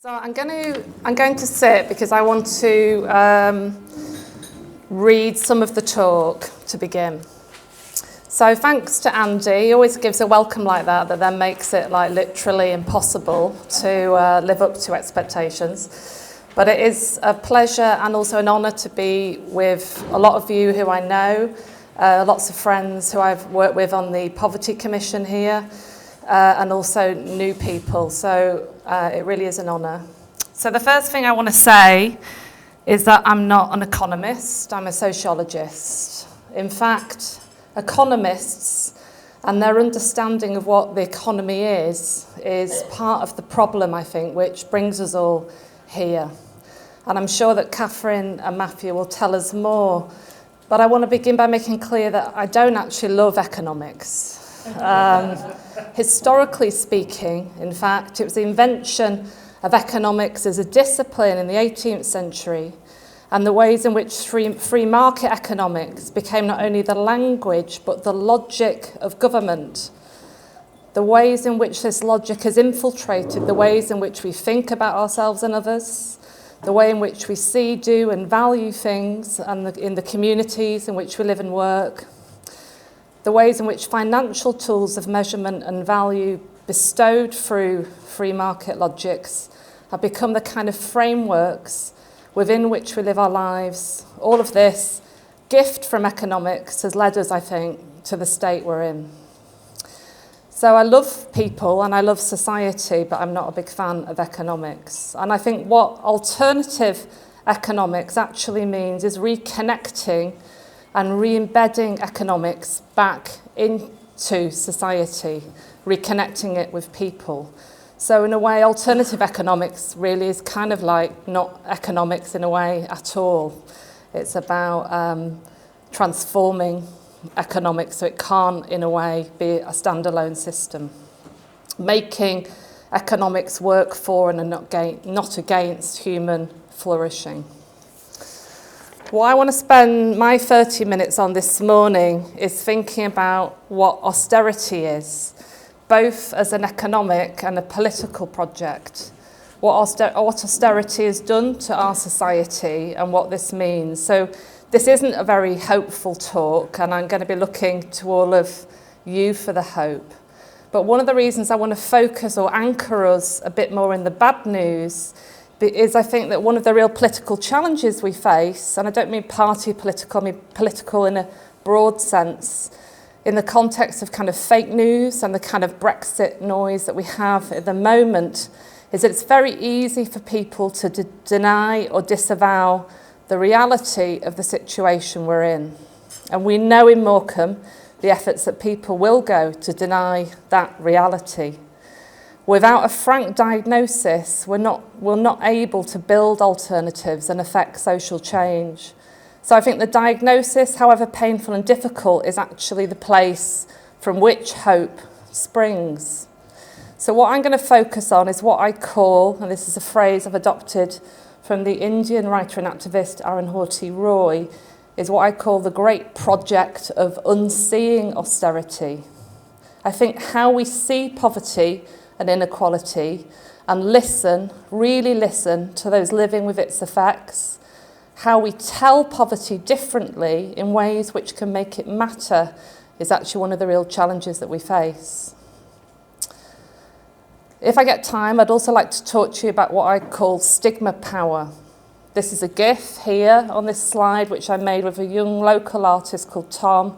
So I'm going to sit because I want to read some of the talk to begin. So thanks to Andy, he always gives a welcome like that then makes it like literally impossible to live up to expectations. But it is a pleasure and also an honour to be with a lot of you who I know, lots of friends who I've worked with on the Poverty Commission here, and also new people. So it really is an honour. So the first thing I want to say is that I'm not an economist, I'm a sociologist. In fact, economists and their understanding of what the economy is part of the problem, I think, which brings us all here. And I'm sure that Catherine and Matthew will tell us more. But I want to begin by making clear that I don't actually love economics. Historically speaking, in fact, it was the invention of economics as a discipline in the 18th century, and the ways in which free market economics became not only the language but the logic of government. The ways in which this logic has infiltrated the ways in which we think about ourselves and others, the way in which we see, do and value things and in the communities in which we live and work, the ways in which financial tools of measurement and value bestowed through free market logics have become the kind of frameworks within which we live our lives. All of this gift from economics has led us, I think, to the state we're in. So I love people and I love society, but I'm not a big fan of economics. And I think what alternative economics actually means is reconnecting and re-embedding economics back into society, reconnecting it with people. So in a way, alternative economics really is kind of like not economics in a way at all. It's about transforming economics so it can't, in a way, be a standalone system. Making economics work for and not against human flourishing. What I want to spend my 30 minutes on this morning is thinking about what austerity is, both as an economic and a political project, what austerity has done to our society and what this means. So this isn't a very hopeful talk, and I'm going to be looking to all of you for the hope. But one of the reasons I want to focus or anchor us a bit more in the bad news is I think that one of the real political challenges we face, and I don't mean party political, I mean political in a broad sense, in the context of kind of fake news and the kind of Brexit noise that we have at the moment, is that it's very easy for people to deny or disavow the reality of the situation we're in. And we know in Morecambe the efforts that people will go to deny that reality. Without a frank diagnosis, we're not able to build alternatives and affect social change. So I think the diagnosis, however painful and difficult, is actually the place from which hope springs. So what I'm going to focus on is what I call, and this is a phrase I've adopted from the Indian writer and activist Arundhati Roy, is what I call the great project of unseeing austerity. I think how we see poverty and inequality and really listen to those living with its effects, how we tell poverty differently in ways which can make it matter is actually one of the real challenges that we face. If I get time, I'd also like to talk to you about what I call Stigma Power. This is a GIF here on this slide, which I made with a young local artist called Tom.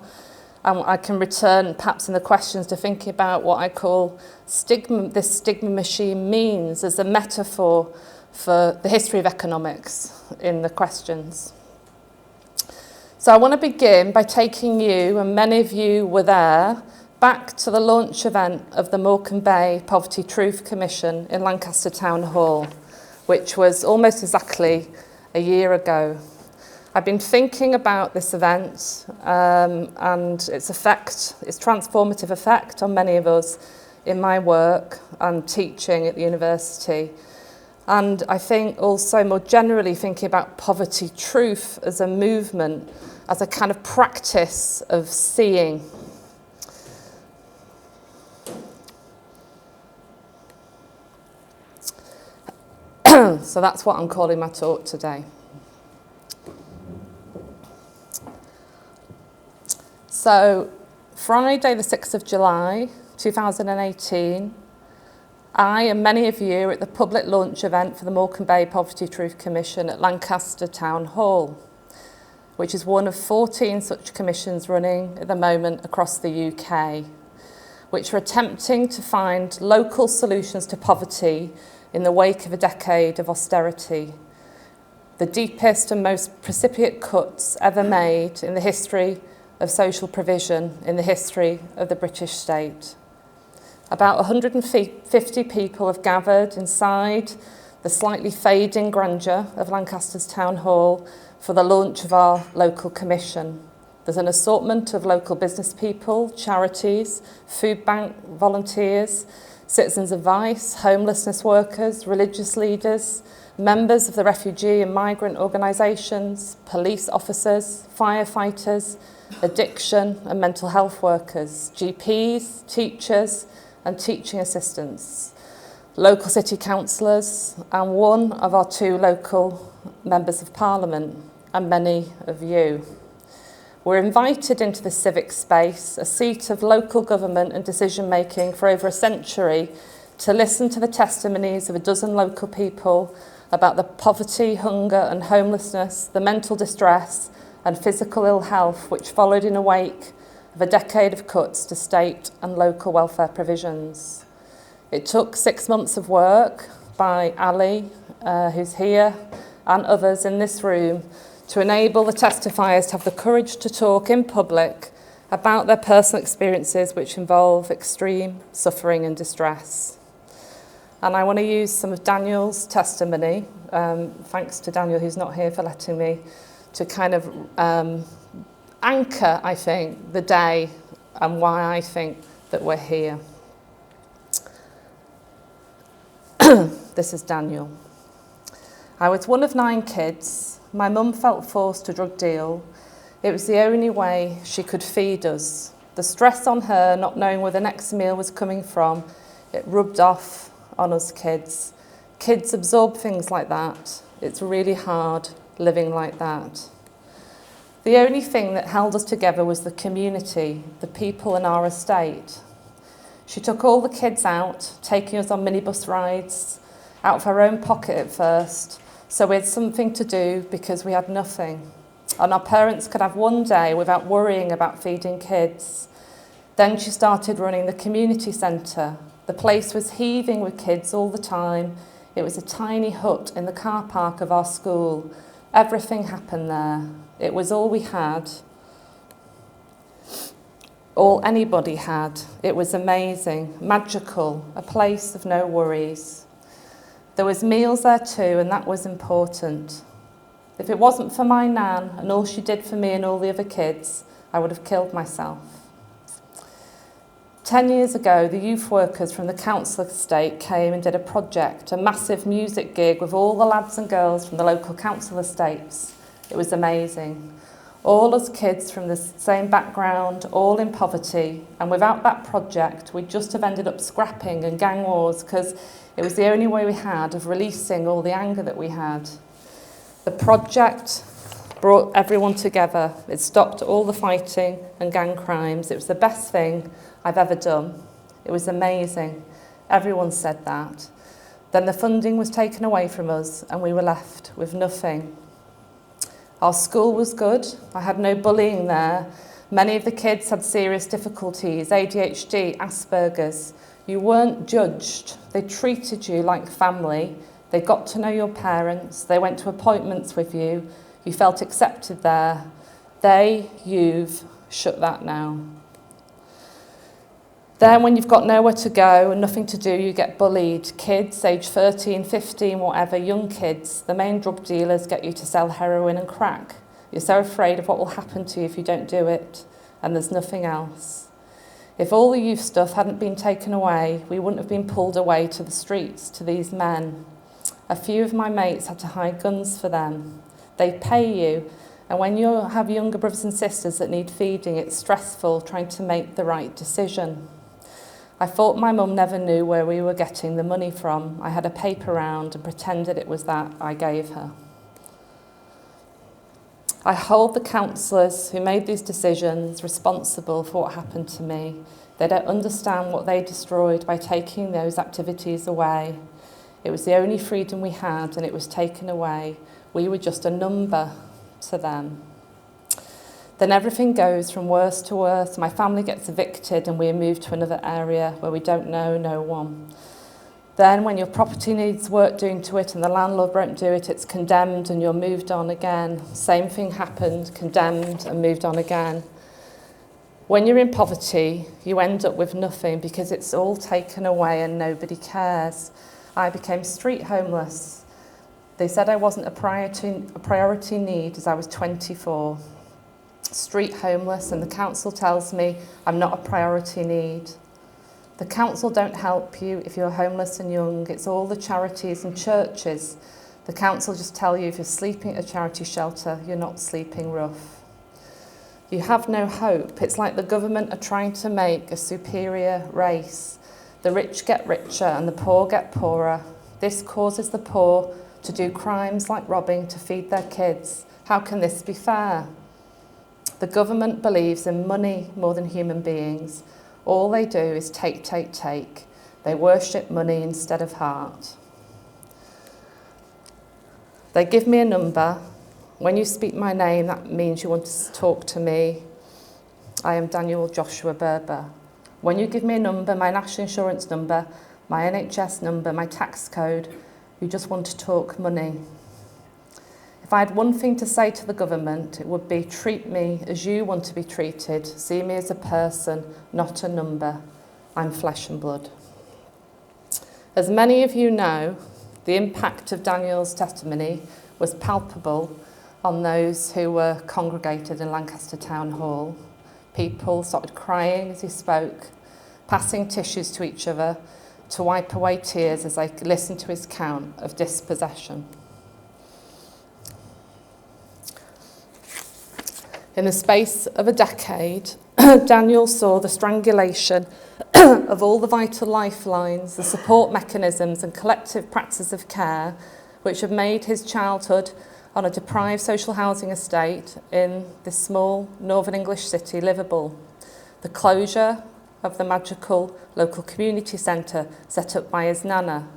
And I can return, perhaps in the questions, to thinking about what I call this stigma machine means as a metaphor for the history of economics in the questions. So I want to begin by taking you, and many of you were there, back to the launch event of the Morecambe Bay Poverty Truth Commission in Lancaster Town Hall, which was almost exactly a year ago. I've been thinking about this event and its transformative effect on many of us in my work and teaching at the university. And I think also more generally thinking about poverty truth as a movement, as a kind of practice of seeing. So that's what I'm calling my talk today. So Friday the 6th of July 2018, I and many of you are at the public launch event for the Morecambe Bay Poverty Truth Commission at Lancaster Town Hall, which is one of 14 such commissions running at the moment across the UK, which are attempting to find local solutions to poverty in the wake of a decade of austerity, the deepest and most precipitate cuts ever made in the history of social provision in the history of the British state. About 150 people have gathered inside the slightly fading grandeur of Lancaster's Town Hall for the launch of our local commission. There's an assortment of local business people, charities, food bank volunteers, citizens' advice, homelessness workers, religious leaders, members of the refugee and migrant organisations, police officers, firefighters, addiction and mental health workers, GPs, teachers and teaching assistants, local city councillors and one of our 2 local members of parliament and many of you. We're invited into the civic space, a seat of local government and decision making for over a century, to listen to the testimonies of a dozen local people about the poverty, hunger and homelessness, the mental distress and physical ill health which followed in a wake of a decade of cuts to state and local welfare provisions. It took 6 months of work by Ali, who's here, and others in this room to enable the testifiers to have the courage to talk in public about their personal experiences which involve extreme suffering and distress. And I want to use some of Daniel's testimony, thanks to Daniel who's not here for letting me, to kind of anchor, I think, the day and why I think that we're here. This is Daniel. I was one of 9 kids. My mum felt forced to drug deal. It was the only way she could feed us. The stress on her, not knowing where the next meal was coming from, it rubbed off on us kids. Kids absorb things like that. It's really hard living like that. The only thing that held us together was the community, the people in our estate. She took all the kids out, taking us on minibus rides, out of her own pocket at first, so we had something to do because we had nothing. And our parents could have one day without worrying about feeding kids. Then she started running the community centre. The place was heaving with kids all the time. It was a tiny hut in the car park of our school. Everything happened there. It was all we had. All anybody had. It was amazing, magical, a place of no worries. There was meals there too, and that was important. If it wasn't for my nan and all she did for me and all the other kids, I would have killed myself. 10 years ago, the youth workers from the council estate came and did a project, a massive music gig with all the lads and girls from the local council estates. It was amazing. All us kids from the same background, all in poverty, and without that project, we'd just have ended up scrapping and gang wars because it was the only way we had of releasing all the anger that we had. The project brought everyone together. It stopped all the fighting and gang crimes. It was the best thing I've ever done. It was amazing. Everyone said that. Then the funding was taken away from us and we were left with nothing. Our school was good. I had no bullying there. Many of the kids had serious difficulties, ADHD, Asperger's. You weren't judged. They treated you like family. They got to know your parents. They went to appointments with you. You felt accepted there. You've shut that now. Then when you've got nowhere to go and nothing to do, you get bullied. Kids, age 13, 15, whatever, young kids, the main drug dealers get you to sell heroin and crack. You're so afraid of what will happen to you if you don't do it, and there's nothing else. If all the youth stuff hadn't been taken away, we wouldn't have been pulled away to the streets, to these men. A few of my mates had to hide guns for them. They pay you, and when you have younger brothers and sisters that need feeding, it's stressful trying to make the right decision. I thought my mum never knew where we were getting the money from. I had a paper round and pretended it was that I gave her. I hold the counsellors who made these decisions responsible for what happened to me. They don't understand what they destroyed by taking those activities away. It was the only freedom we had, and it was taken away. We were just a number to them. Then everything goes from worse to worse. My family gets evicted and we are moved to another area where we don't know no one. Then when your property needs work doing to it and the landlord won't do it, it's condemned and you're moved on again. Same thing happened, condemned and moved on again. When you're in poverty, you end up with nothing because it's all taken away and nobody cares. I became street homeless. They said I wasn't a priority need as I was 24. Street homeless, and the council tells me I'm not a priority need. The council don't help you if you're homeless and young. It's all the charities and churches. The council just tell you if you're sleeping at a charity shelter, you're not sleeping rough. You have no hope. It's like the government are trying to make a superior race. The rich get richer and the poor get poorer. This causes the poor to do crimes like robbing to feed their kids. How can this be fair? The government believes in money more than human beings. All they do is take, take, take. They worship money instead of heart. They give me a number. When you speak my name, that means you want to talk to me. I am Daniel Joshua Berber. When you give me a number, my national insurance number, my NHS number, my tax code, you just want to talk money. If I had one thing to say to the government, it would be treat me as you want to be treated. See me as a person, not a number. I'm flesh and blood. As many of you know, the impact of Daniel's testimony was palpable on those who were congregated in Lancaster Town Hall. People started crying as he spoke, passing tissues to each other to wipe away tears as they listened to his account of dispossession. In the space of a decade, Daniel saw the strangulation of all the vital lifelines, the support mechanisms and collective practices of care which have made his childhood on a deprived social housing estate in this small northern English city livable. The closure of the magical local community centre set up by his nana,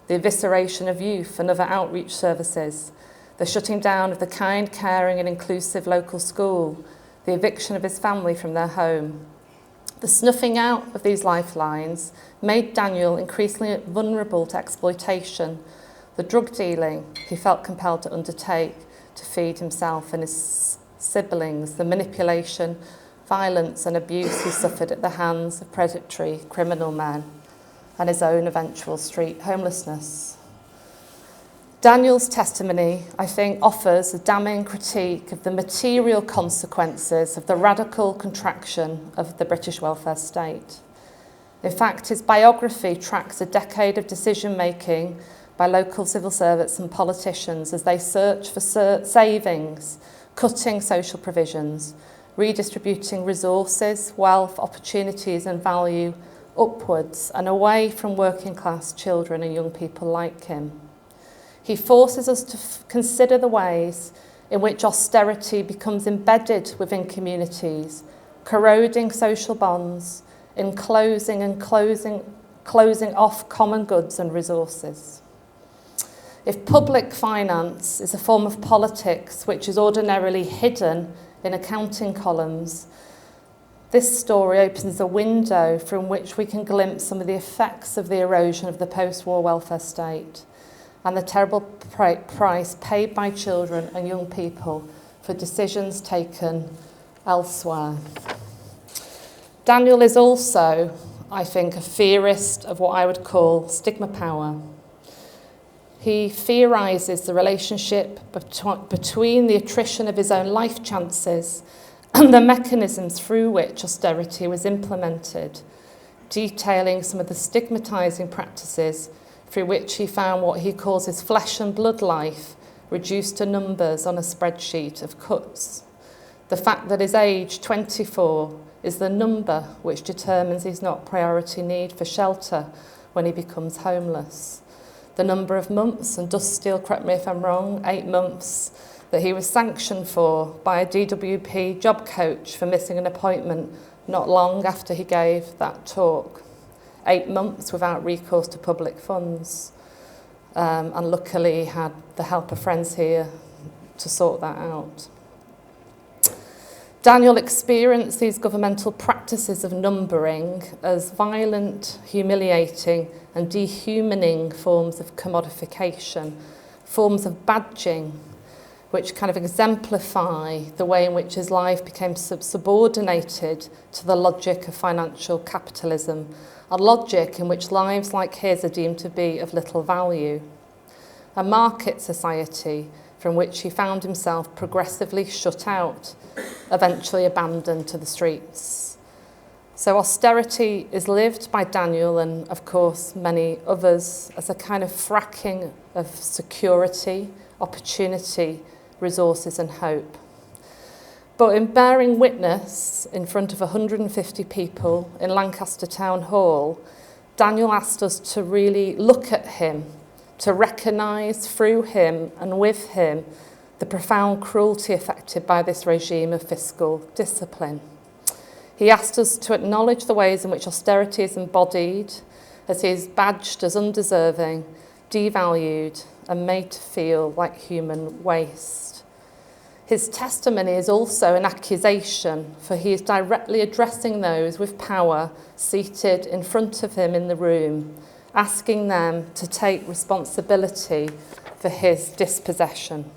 the evisceration of youth and other outreach services, the shutting down of the kind, caring and inclusive local school, the eviction of his family from their home. The snuffing out of these lifelines made Daniel increasingly vulnerable to exploitation, the drug dealing he felt compelled to undertake to feed himself and his siblings, the manipulation, violence and abuse he suffered at the hands of predatory criminal men, and his own eventual street homelessness. Daniel's testimony, I think, offers a damning critique of the material consequences of the radical contraction of the British welfare state. In fact, his biography tracks a decade of decision-making by local civil servants and politicians as they search for savings, cutting social provisions, redistributing resources, wealth, opportunities and value upwards and away from working-class children and young people like him. He forces us to consider the ways in which austerity becomes embedded within communities, corroding social bonds, enclosing and closing off common goods and resources. If public finance is a form of politics which is ordinarily hidden in accounting columns, this story opens a window from which we can glimpse some of the effects of the erosion of the post-war welfare state and the terrible price paid by children and young people for decisions taken elsewhere. Daniel is also, I think, a theorist of what I would call stigma power. He theorises the relationship between the attrition of his own life chances and the mechanisms through which austerity was implemented, detailing some of the stigmatising practices through which he found what he calls his flesh and blood life reduced to numbers on a spreadsheet of cuts. The fact that his age, 24, is the number which determines his not priority need for shelter when he becomes homeless. The number of months, and Dusty will correct me if I'm wrong, 8 months, that he was sanctioned for by a DWP job coach for missing an appointment not long after he gave that talk. 8 months without recourse to public funds. And luckily he had the help of friends here to sort that out. Daniel experienced these governmental practices of numbering as violent, humiliating and dehumaning forms of commodification, forms of badging, which kind of exemplify the way in which his life became subordinated to the logic of financial capitalism, a logic in which lives like his are deemed to be of little value. A market society from which he found himself progressively shut out, eventually abandoned to the streets. So austerity is lived by Daniel and, of course, many others as a kind of fracking of security, opportunity, resources and hope. But in bearing witness in front of 150 people in Lancaster Town Hall, Daniel asked us to really look at him, to recognise through him and with him the profound cruelty affected by this regime of fiscal discipline. He asked us to acknowledge the ways in which austerity is embodied, as he is badged as undeserving, devalued and made to feel like human waste. His testimony is also an accusation, for he is directly addressing those with power seated in front of him in the room, asking them to take responsibility for his dispossession.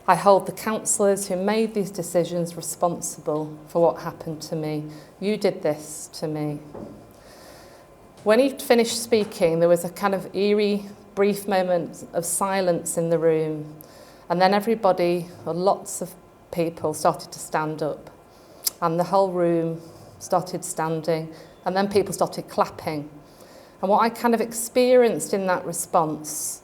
I hold the councillors who made these decisions responsible for what happened to me. You did this to me. When he finished speaking, there was a kind of eerie, brief moment of silence in the room. And then everybody, or lots of people, started to stand up. And the whole room started standing. And then people started clapping. And what I kind of experienced in that response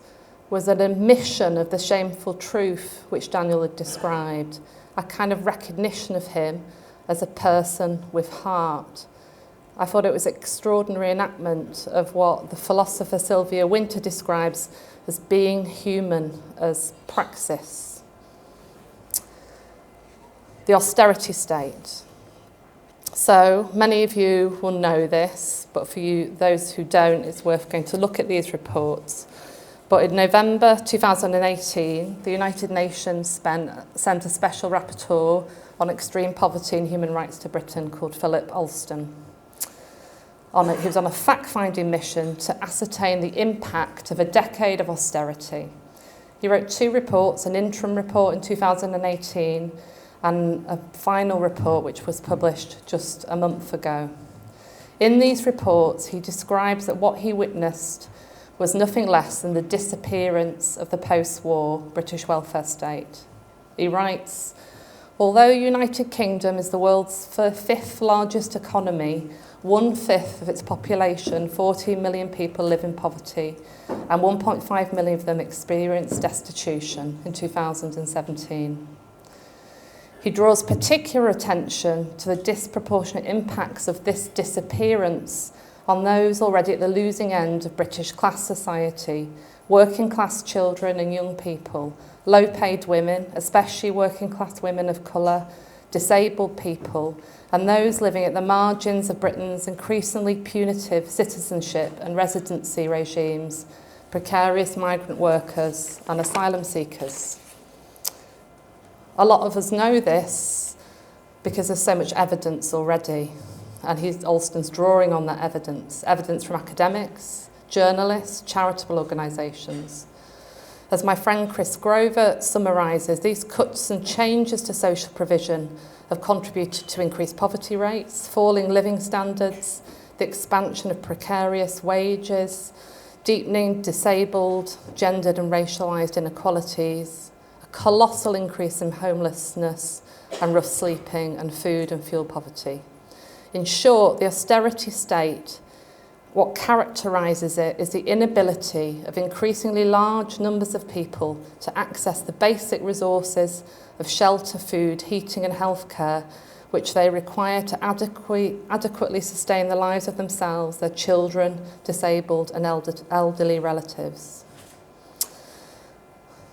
was an admission of the shameful truth which Daniel had described, a kind of recognition of him as a person with heart. I thought it was an extraordinary enactment of what the philosopher Sylvia Wynter describes as being human as praxis. The austerity state. So many of you will know this, but for you, those who don't, it's worth going to look at these reports. But in November 2018, the United Nations sent a special rapporteur on extreme poverty and human rights to Britain called Philip Alston. He was on a fact-finding mission to ascertain the impact of a decade of austerity. He wrote 2 reports, an interim report in 2018 and a final report which was published just a month ago. In these reports, he describes that what he witnessed was nothing less than the disappearance of the post-war British welfare state. He writes, although the United Kingdom is the world's 5th largest economy, 1/5 of its population, 14 million people, live in poverty, and 1.5 million of them experienced destitution in 2017. He draws particular attention to the disproportionate impacts of this disappearance on those already at the losing end of British class society, working class children and young people, low-paid women, especially working class women of colour, disabled people, and those living at the margins of Britain's increasingly punitive citizenship and residency regimes, precarious migrant workers and asylum seekers. A lot of us know this because there's so much evidence already, and Alston's drawing on that evidence from academics, journalists, charitable organisations. As my friend Chris Grover summarises, these cuts and changes to social provision have contributed to increased poverty rates, falling living standards, the expansion of precarious wages, deepening disabled, gendered and racialised inequalities, a colossal increase in homelessness and rough sleeping and food and fuel poverty. In short, the austerity state, what characterises it is the inability of increasingly large numbers of people to access the basic resources of shelter, food, heating and healthcare which they require to adequately sustain the lives of themselves, their children, disabled and elderly relatives.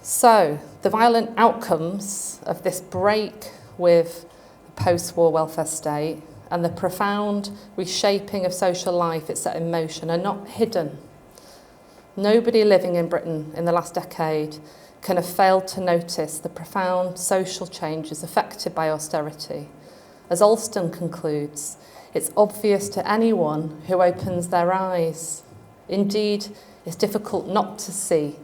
So, the violent outcomes of this break with the post-war welfare state and the profound reshaping of social life it set in motion are not hidden. Nobody living in Britain in the last decade can have failed to notice the profound social changes affected by austerity. As Alston concludes, it's obvious to anyone who opens their eyes. Indeed, it's difficult not to see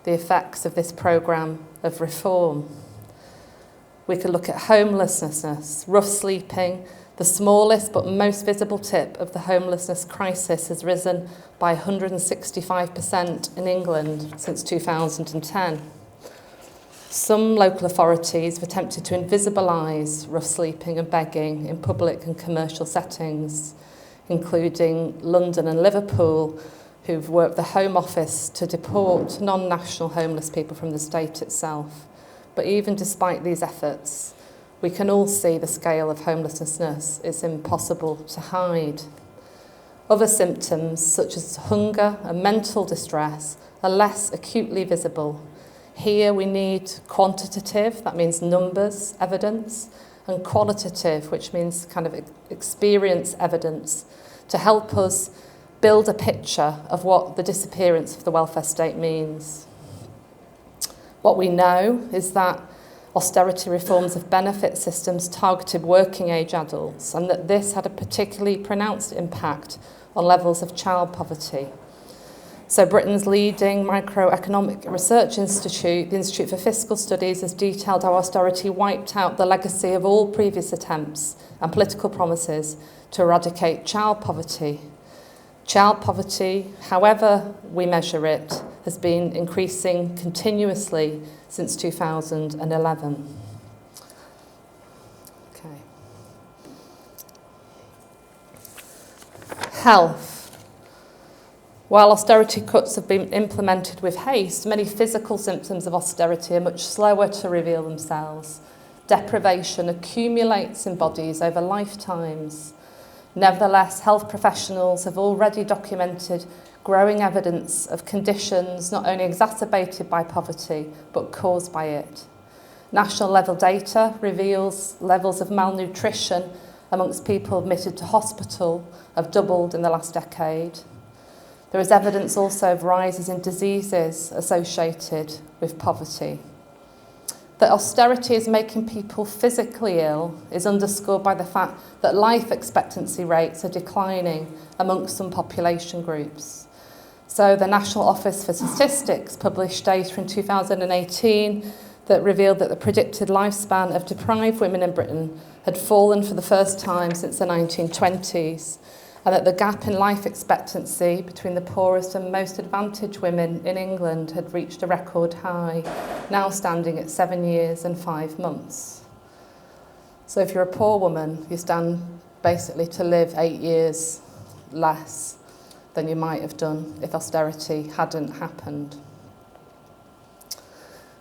the effects of this programme of reform. We could look at homelessness, rough sleeping. The smallest but most visible tip of the homelessness crisis has risen by 165% in England since 2010. Some local authorities have attempted to invisibilise rough sleeping and begging in public and commercial settings, including London and Liverpool, who've worked the Home Office to deport non-national homeless people from the state itself. But even despite these efforts, we can all see the scale of homelessness is impossible to hide. Other symptoms, such as hunger and mental distress, are less acutely visible. Here we need quantitative, that means numbers, evidence, and qualitative, which means kind of experience evidence, to help us build a picture of what the disappearance of the welfare state means. What we know is that austerity reforms of benefit systems targeted working age adults, and that this had a particularly pronounced impact on levels of child poverty. So Britain's leading microeconomic research institute, the Institute for Fiscal Studies, has detailed how austerity wiped out the legacy of all previous attempts and political promises to eradicate child poverty. Child poverty, however we measure it, has been increasing continuously since 2011. Okay. Health. While austerity cuts have been implemented with haste, many physical symptoms of austerity are much slower to reveal themselves. Deprivation accumulates in bodies over lifetimes. Nevertheless, health professionals have already documented growing evidence of conditions not only exacerbated by poverty, but caused by it. National level data reveals levels of malnutrition amongst people admitted to hospital have doubled in the last decade. There is evidence also of rises in diseases associated with poverty. That austerity is making people physically ill is underscored by the fact that life expectancy rates are declining amongst some population groups. So the National Office for Statistics published data in 2018 that revealed that the predicted lifespan of deprived women in Britain had fallen for the first time since the 1920s, and that the gap in life expectancy between the poorest and most advantaged women in England had reached a record high, now standing at 7 years and 5 months. So if you're a poor woman, you stand basically to live 8 years less than you might have done if austerity hadn't happened.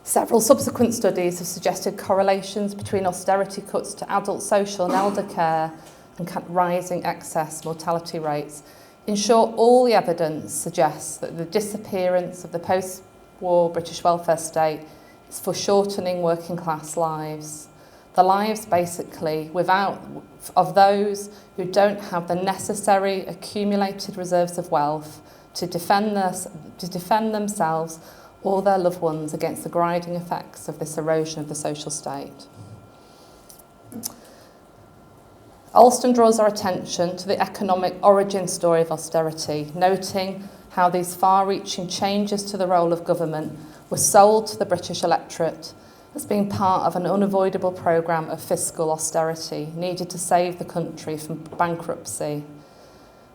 Several subsequent studies have suggested correlations between austerity cuts to adult social and elder care and rising excess mortality rates. In short, all the evidence suggests that the disappearance of the post-war British welfare state is foreshortening working class lives. The lives, basically, of those who don't have the necessary accumulated reserves of wealth to defend themselves or their loved ones against the grinding effects of this erosion of the social state. Alston draws our attention to the economic origin story of austerity, noting how these far-reaching changes to the role of government were sold to the British electorate as being part of an unavoidable programme of fiscal austerity needed to save the country from bankruptcy.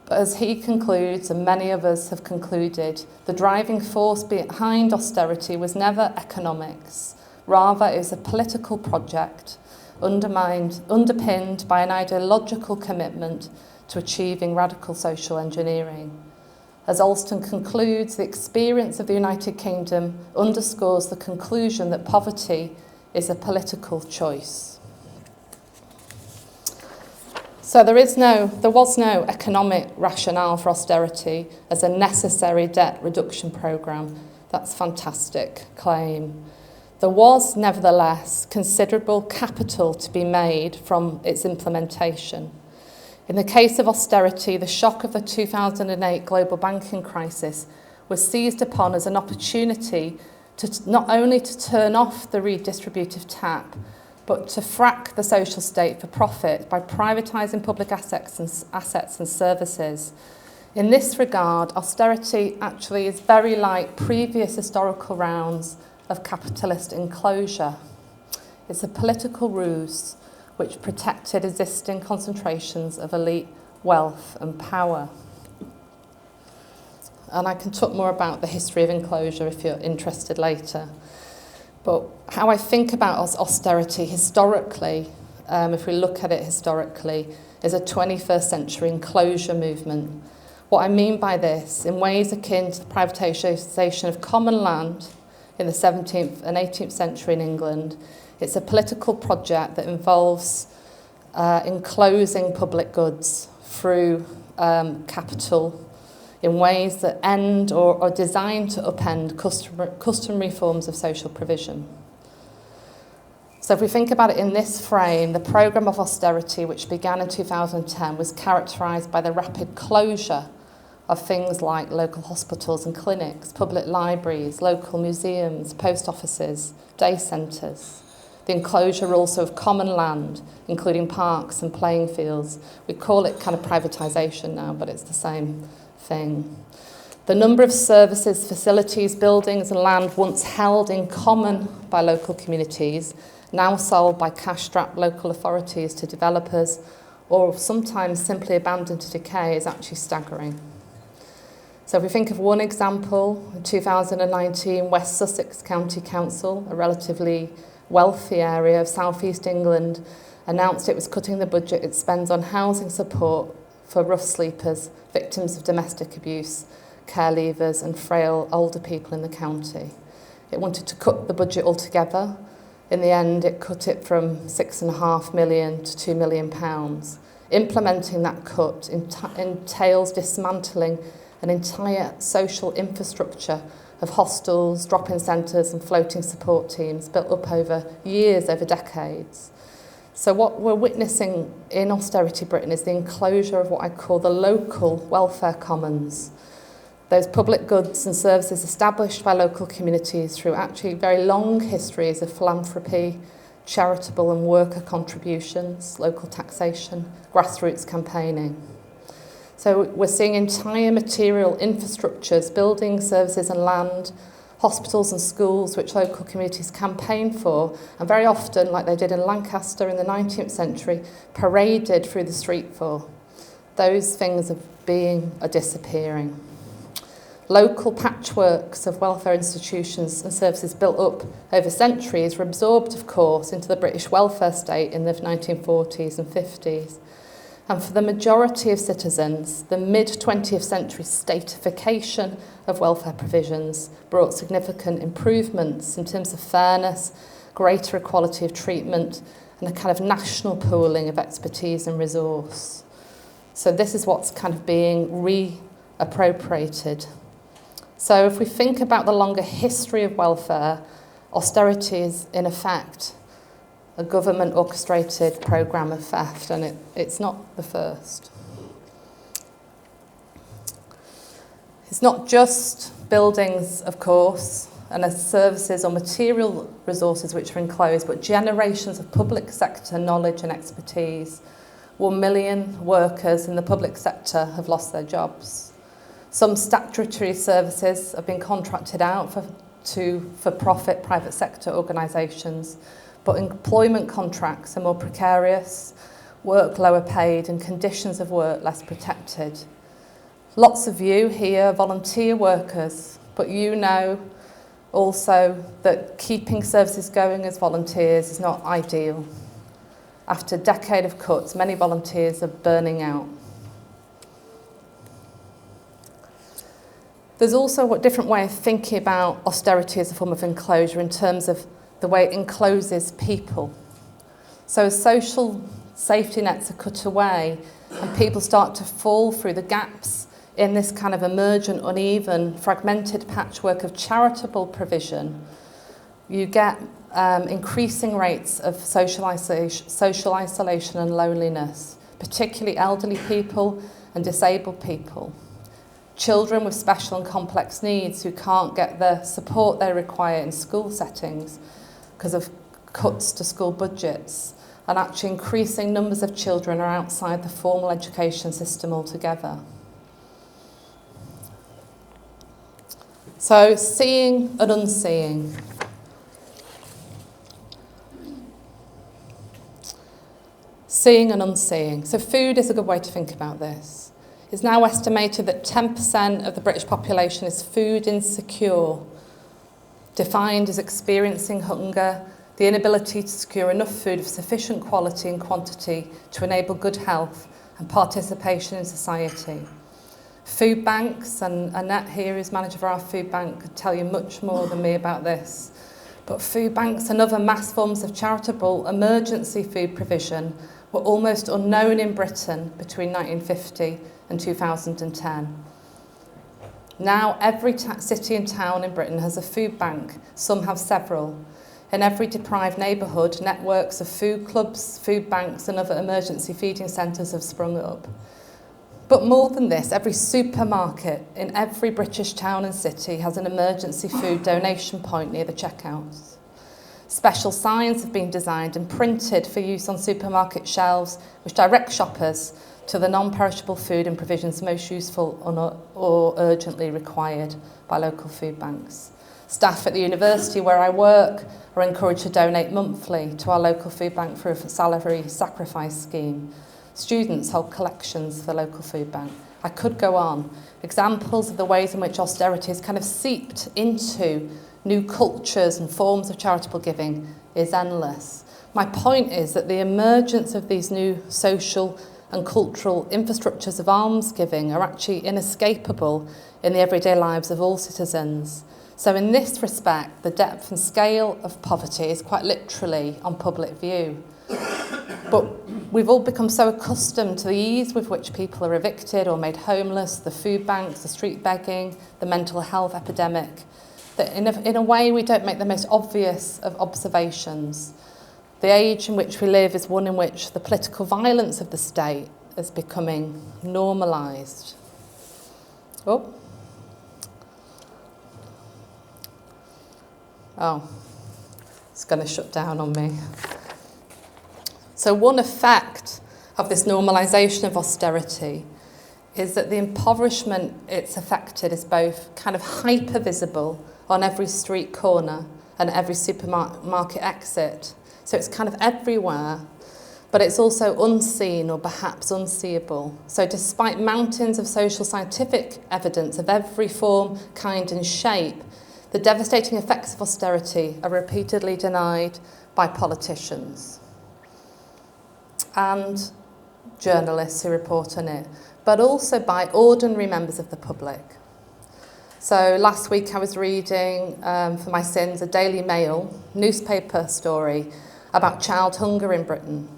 But as he concludes, and many of us have concluded, the driving force behind austerity was never economics. Rather, it was a political project underpinned by an ideological commitment to achieving radical social engineering. As Alston concludes, the experience of the United Kingdom underscores the conclusion that poverty is a political choice. So there was no economic rationale for austerity as a necessary debt reduction programme. That's a fantastic claim. There was, nevertheless, considerable capital to be made from its implementation. In the case of austerity, the shock of the 2008 global banking crisis was seized upon as an opportunity to not only to turn off the redistributive tap, but to frack the social state for profit by privatising public assets and services. In this regard, austerity actually is very like previous historical rounds of capitalist enclosure. It's a political ruse which protected existing concentrations of elite wealth and power. And I can talk more about the history of enclosure if you're interested later. But how I think about austerity historically, if we look at it historically, is a 21st century enclosure movement. What I mean by this, in ways akin to the privatisation of common land in the 17th and 18th century in England, it's a political project that involves enclosing public goods through capital in ways that end or are designed to upend customary forms of social provision. So if we think about it in this frame, the programme of austerity, which began in 2010, was characterised by the rapid closure of things like local hospitals and clinics, public libraries, local museums, post offices, day centres. The enclosure also of common land, including parks and playing fields. We call it kind of privatisation now, but it's the same thing. The number of services, facilities, buildings and land once held in common by local communities, now sold by cash-strapped local authorities to developers, or sometimes simply abandoned to decay, is actually staggering. So if we think of one example, in 2019, West Sussex County Council, a relatively wealthy area of South East England, announced it was cutting the budget it spends on housing support for rough sleepers, victims of domestic abuse, care leavers and frail older people in the county. It wanted to cut the budget altogether. In the end, it cut it from £6.5 million to £2 million. Implementing that cut entails dismantling an entire social infrastructure of hostels, drop-in centres and floating support teams built up over years, over decades. So what we're witnessing in austerity Britain is the enclosure of what I call the local welfare commons. Those public goods and services established by local communities through actually very long histories of philanthropy, charitable and worker contributions, local taxation, grassroots campaigning. So we're seeing entire material infrastructures, buildings, services and land, hospitals and schools which local communities campaign for, and very often, like they did in Lancaster in the 19th century, paraded through the street for. Those things are disappearing. Local patchworks of welfare institutions and services built up over centuries were absorbed, of course, into the British welfare state in the 1940s and 50s. And for the majority of citizens, the mid-20th century statification of welfare provisions brought significant improvements in terms of fairness, greater equality of treatment, and a kind of national pooling of expertise and resource. So this is what's kind of being reappropriated. So if we think about the longer history of welfare, austerity is, in effect, a government-orchestrated programme of theft, and it's not the first. It's not just buildings, of course, and services or material resources which are enclosed, but generations of public sector knowledge and expertise. 1 million workers in the public sector have lost their jobs. Some statutory services have been contracted out to for-profit private sector organisations, but employment contracts are more precarious, work lower paid, and conditions of work less protected. Lots of you here are volunteer workers, but you know also that keeping services going as volunteers is not ideal. After a decade of cuts, many volunteers are burning out. There's also a different way of thinking about austerity as a form of enclosure in terms of the way it encloses people. So as social safety nets are cut away, and people start to fall through the gaps in this kind of emergent, uneven, fragmented patchwork of charitable provision, you get increasing rates of social isolation and loneliness, particularly elderly people and disabled people. Children with special and complex needs who can't get the support they require in school settings because of cuts to school budgets, and actually increasing numbers of children are outside the formal education system altogether. So, seeing and unseeing. Seeing and unseeing. So food is a good way to think about this. It's now estimated that 10% of the British population is food insecure, defined as experiencing hunger, the inability to secure enough food of sufficient quality and quantity to enable good health and participation in society. Food banks, and Annette here, who's manager of our food bank, could tell you much more than me about this. But food banks and other mass forms of charitable emergency food provision were almost unknown in Britain between 1950 and 2010. Now every city and town in Britain has a food bank. Some have several. In every deprived neighbourhood, networks of food clubs, food banks and other emergency feeding centres have sprung up. But more than this, every supermarket in every British town and city has an emergency food donation point near the checkouts. Special signs have been designed and printed for use on supermarket shelves, which direct shoppers to the non-perishable food and provisions most useful or urgently required by local food banks. Staff at the university where I work are encouraged to donate monthly to our local food bank through a salary sacrifice scheme. Students hold collections for the local food bank. I could go on. Examples of the ways in which austerity has kind of seeped into new cultures and forms of charitable giving is endless. My point is that the emergence of these new social and cultural infrastructures of almsgiving are actually inescapable in the everyday lives of all citizens. So in this respect, the depth and scale of poverty is quite literally on public view. But we've all become so accustomed to the ease with which people are evicted or made homeless, the food banks, the street begging, the mental health epidemic, that in a way we don't make the most obvious of observations. The age in which we live is one in which the political violence of the state is becoming normalised. Oh, it's going to shut down on me. So one effect of this normalisation of austerity is that the impoverishment it's affected is both kind of hyper-visible on every street corner and every supermarket exit. So it's kind of everywhere, but it's also unseen or perhaps unseeable. So despite mountains of social scientific evidence of every form, kind and shape, the devastating effects of austerity are repeatedly denied by politicians and journalists who report on it, but also by ordinary members of the public. So last week I was reading, for my sins, a Daily Mail newspaper story about child hunger in Britain.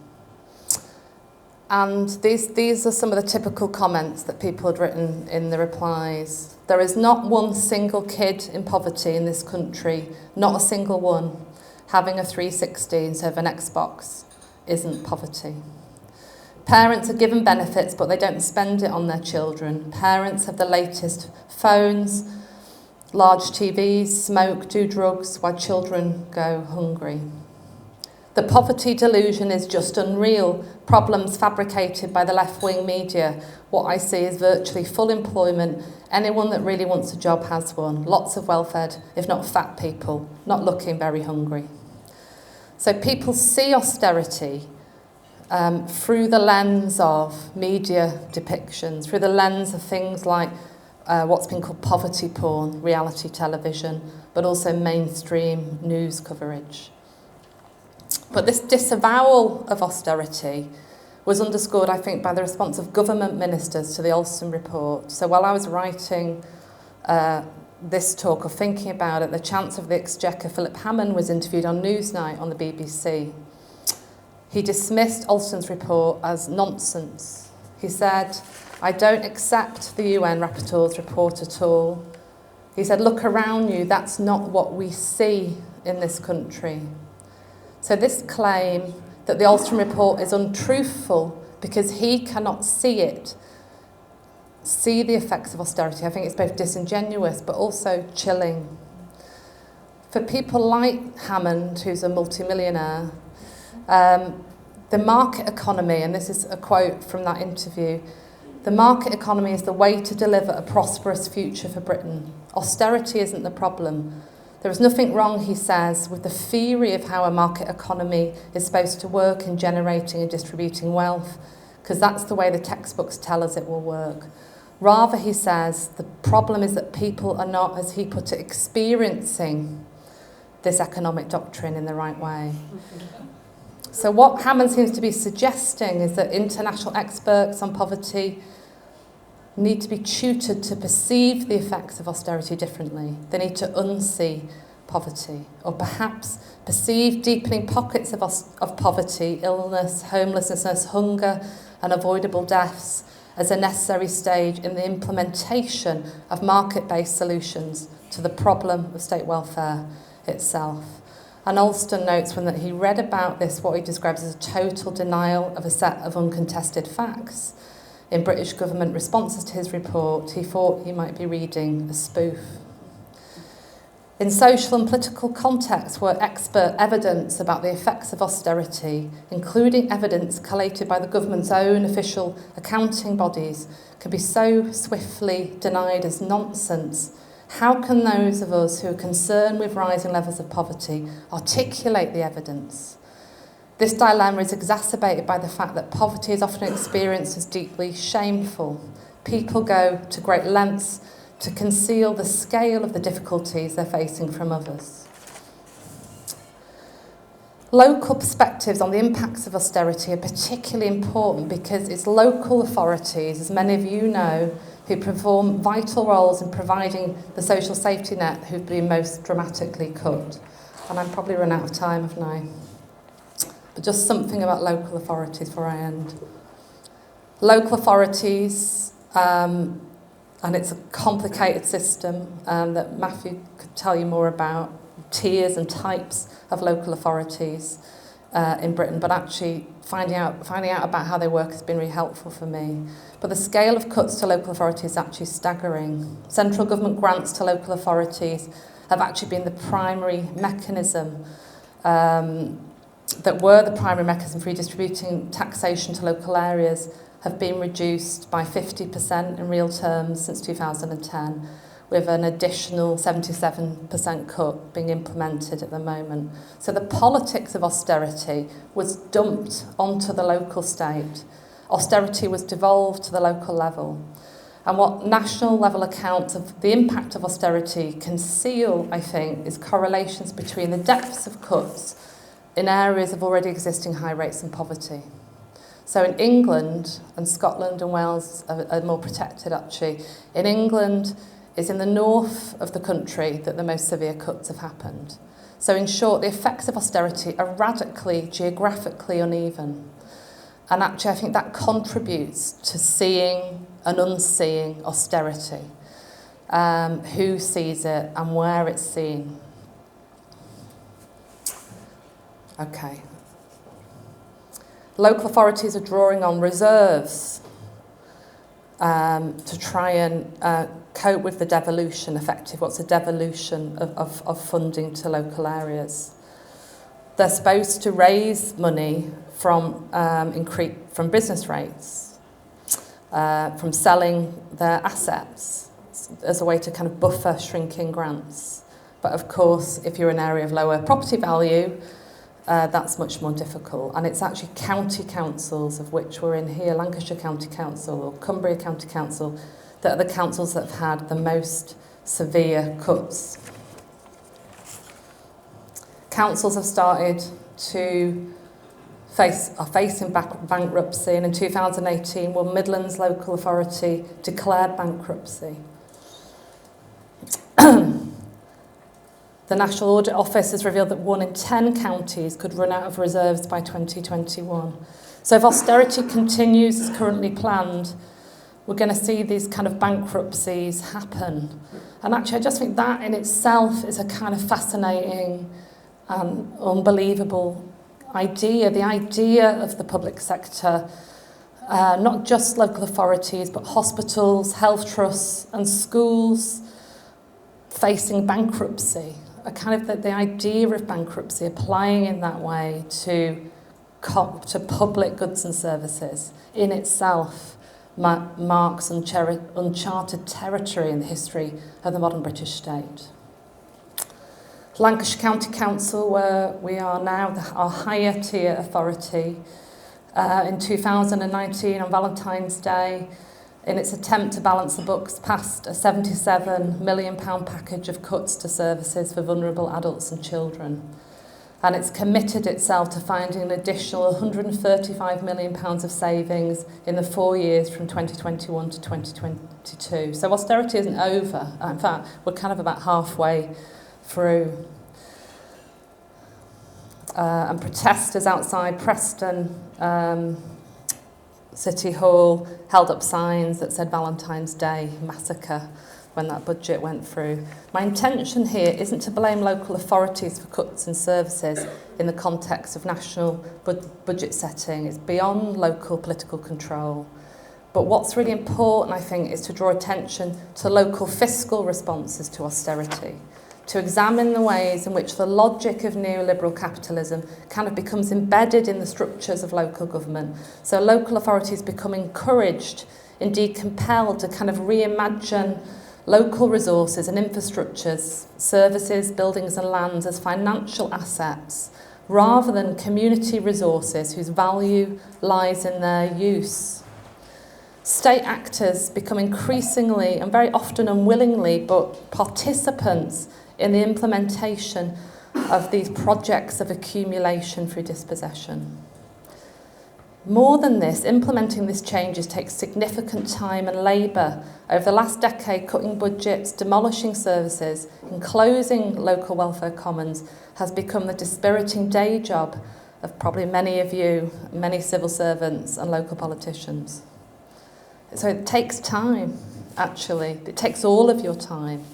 And these are some of the typical comments that people had written in the replies. There is not one single kid in poverty in this country, not a single one. Having a 360 instead of an Xbox isn't poverty. Parents are given benefits, but they don't spend it on their children. Parents have the latest phones, large TVs, smoke, do drugs, while children go hungry. The poverty delusion is just unreal. Problems fabricated by the left-wing media. What I see is virtually full employment. Anyone that really wants a job has one. Lots of well-fed, if not fat people, not looking very hungry. So people see austerity through the lens of media depictions, through the lens of things like what's been called poverty porn, reality television, but also mainstream news coverage. But this disavowal of austerity was underscored, I think, by the response of government ministers to the Alston report. So while I was writing this talk or thinking about it, the Chancellor of the Exchequer, Philip Hammond, was interviewed on Newsnight on the BBC. He dismissed Alston's report as nonsense. He said, "I don't accept the UN rapporteur's report at all." He said, "Look around you, that's not what we see in this country." So this claim that the Alston report is untruthful because he cannot see the effects of austerity, I think it's both disingenuous but also chilling. For people like Hammond, who's a multimillionaire, the market economy, and this is a quote from that interview, "The market economy is the way to deliver a prosperous future for Britain. Austerity isn't the problem. There is nothing wrong," he says, "with the theory of how a market economy is supposed to work in generating and distributing wealth, because that's the way the textbooks tell us it will work. Rather," he says, "the problem is that people are not, as he put it, experiencing this economic doctrine in the right way." So what Hammond seems to be suggesting is that international experts on poverty need to be tutored to perceive the effects of austerity differently. They need to unsee poverty, or perhaps perceive deepening pockets of poverty, illness, homelessness, hunger, and avoidable deaths as a necessary stage in the implementation of market-based solutions to the problem of state welfare itself. And Alston notes when that he read about this, what he describes as a total denial of a set of uncontested facts in British government responses to his report, he thought he might be reading a spoof. In social and political contexts where expert evidence about the effects of austerity, including evidence collated by the government's own official accounting bodies, can be so swiftly denied as nonsense, how can those of us who are concerned with rising levels of poverty articulate the evidence? This dilemma is exacerbated by the fact that poverty is often experienced as deeply shameful. People go to great lengths to conceal the scale of the difficulties they're facing from others. Local perspectives on the impacts of austerity are particularly important because it's local authorities, as many of you know, who perform vital roles in providing the social safety net who've been most dramatically cut. And I'm probably run out of time, haven't I? But just something about local authorities before I end. Local authorities, and it's a complicated system that Matthew could tell you more about, tiers and types of local authorities in Britain, but actually finding out about how they work has been really helpful for me. But the scale of cuts to local authorities is actually staggering. Central government grants to local authorities have actually been the primary mechanism that were the primary mechanism for redistributing taxation to local areas have been reduced by 50% in real terms since 2010, with an additional 77% cut being implemented at the moment. So the politics of austerity was dumped onto the local state. Austerity was devolved to the local level. And what national level accounts of the impact of austerity conceal, I think, is correlations between the depths of cuts in areas of already existing high rates of poverty. So in England, and Scotland and Wales are more protected actually, in England it's in the north of the country that the most severe cuts have happened. So in short, the effects of austerity are radically geographically uneven. And actually I think that contributes to seeing and unseeing austerity, who sees it and where it's seen. Okay. Local authorities are drawing on reserves to try and cope with the devolution, what's a devolution of funding to local areas. They're supposed to raise money from business rates, from selling their assets as a way to kind of buffer shrinking grants. But of course, if you're in an area of lower property value, that's much more difficult. And it's actually county councils, of which we're in here, Lancaster County Council or Cumbria County Council, that are the councils that have had the most severe cuts. Councils have started to are facing bankruptcy, and in 2018, West Midlands Local Authority declared bankruptcy. The National Audit Office has revealed that 1 in 10 counties could run out of reserves by 2021. So if austerity continues as currently planned, we're going to see these kind of bankruptcies happen. And actually, I just think that in itself is a kind of fascinating and unbelievable idea. The idea of the public sector, not just local authorities, but hospitals, health trusts and schools facing bankruptcy. A kind of the idea of bankruptcy applying in that way to public goods and services in itself marks uncharted territory in the history of the modern British state. Lancashire County Council, where we are now, our higher tier authority, in 2019 on Valentine's Day, in its attempt to balance the books, passed a £77 million package of cuts to services for vulnerable adults and children. And it's committed itself to finding an additional £135 million of savings in the 4 years from 2021 to 2022. So austerity isn't over. In fact, we're kind of about halfway through. And protesters outside Preston City Hall held up signs that said Valentine's Day Massacre when that budget went through. My intention here isn't to blame local authorities for cuts in services in the context of national budget setting. It's beyond local political control. But what's really important, I think, is to draw attention to local fiscal responses to austerity, to examine the ways in which the logic of neoliberal capitalism kind of becomes embedded in the structures of local government. So local authorities become encouraged, indeed compelled, to kind of reimagine local resources and infrastructures, services, buildings and lands as financial assets, rather than community resources whose value lies in their use. State actors become increasingly, and very often unwillingly, but participants in the implementation of these projects of accumulation through dispossession. More than this, implementing these changes takes significant time and labour. Over the last decade, cutting budgets, demolishing services, and closing local welfare commons has become the dispiriting day job of probably many of you, many civil servants and local politicians. So it takes time, actually. It takes all of your time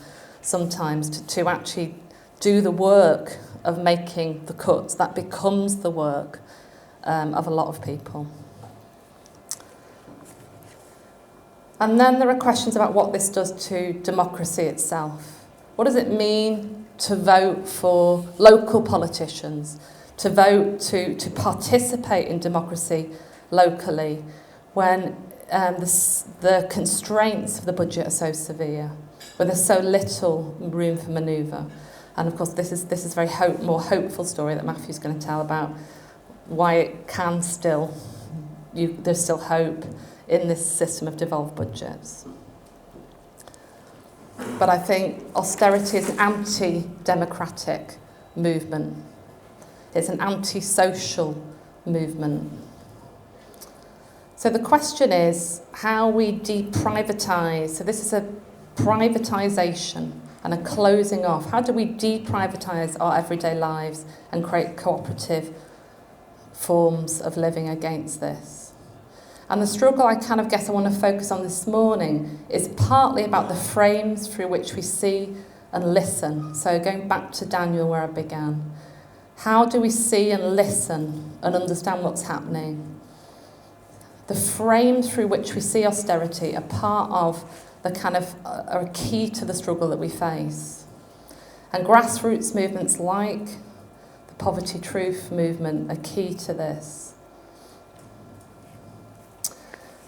sometimes to actually do the work of making the cuts. That becomes the work of a lot of people. And then there are questions about what this does to democracy itself. What does it mean to vote for local politicians, to vote to participate in democracy locally when the constraints of the budget are so severe, where there's so little room for manoeuvre? And of course, this is a very more hopeful story that Matthew's going to tell about why it can still, there's still hope in this system of devolved budgets. But I think austerity is an anti-democratic movement. It's an anti-social movement. So the question is how we deprivatise. So this is a privatisation and a closing off. How do we deprivatise our everyday lives and create cooperative forms of living against this? And the struggle I kind of guess I want to focus on this morning is partly about the frames through which we see and listen. So going back to Daniel where I began. How do we see and listen and understand what's happening? The frames through which we see austerity are part of the kind of are a key to the struggle that we face. And grassroots movements like the Poverty Truth movement are key to this.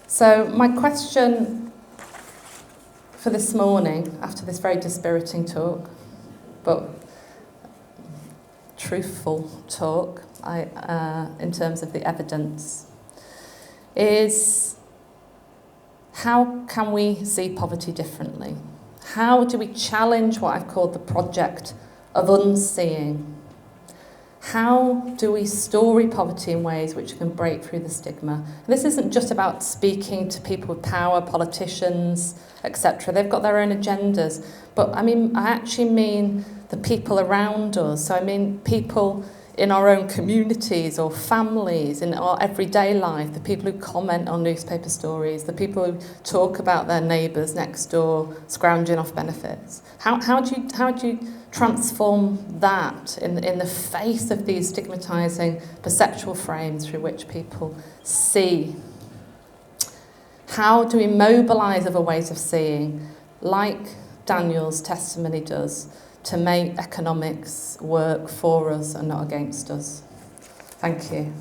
So my question for this morning, after this very dispiriting talk, but truthful talk in terms of the evidence, is how can we see poverty differently? How do we challenge what I've called the project of unseeing? How do we story poverty in ways which can break through the stigma? And this isn't just about speaking to people with power, politicians, etc. They've got their own agendas. But I actually mean the people around us. So I mean people in our own communities or families, in our everyday life, the people who comment on newspaper stories, the people who talk about their neighbours next door scrounging off benefits. How do you transform that in the face of these stigmatising perceptual frames through which people see? How do we mobilise other ways of seeing, like Daniel's testimony does, to make economics work for us and not against us? Thank you.